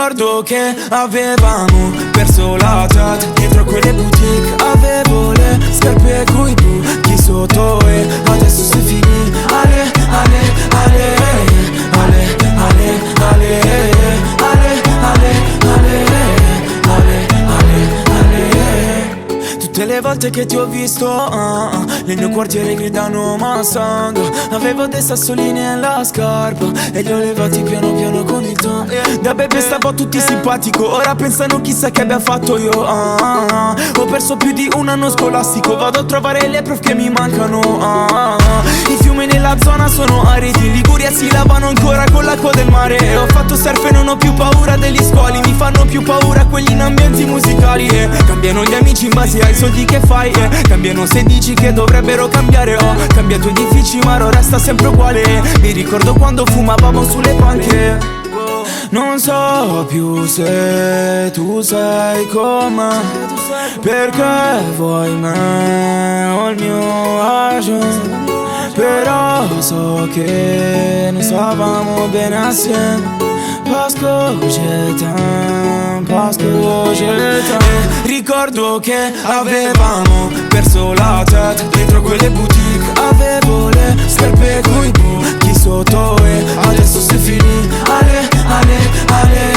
Ricordo che avevamo perso la jet dietro quelle boutique. Avevo le scarpe coi buchi sotto e adesso si finì. Ale, ale, ale, ale, ale, ale, ale, ale, ale, ale, ale, ale. Tutte le volte che ti ho visto nel mio quartiere gridano Mustang. Avevo dei sassolini nella scarpa e li ho levati piano piano con il ton. Da bebe stavo a tutti simpatico, ora pensano chissà che abbia fatto io. Ho perso più di un anno scolastico, vado a trovare le prof che mi mancano. I fiumi nella zona sono aridi, in Liguria si lavano ancora con l'acqua del mare. Ho fatto surf e non ho più paura degli squali, mi fanno più paura quelli in ambienti musicali. Cambiano gli amici in base ai soldi che fai, cambiano se dici che dovrebbero cambiare. Ho cambiato edifici ma ora resta sempre uguale. Mi ricordo quando fumavamo sulle panche. Non so più se tu sei con me, perché vuoi me o il mio agio. Però so che noi stavamo bene assieme. Parce que je t'aime, parce que je t'aime. Ricordo che avevamo perso la jet dentro quelle boutique. Avevo le scarpe coi buchi sotto e adesso si finì. Ale, ale, ale,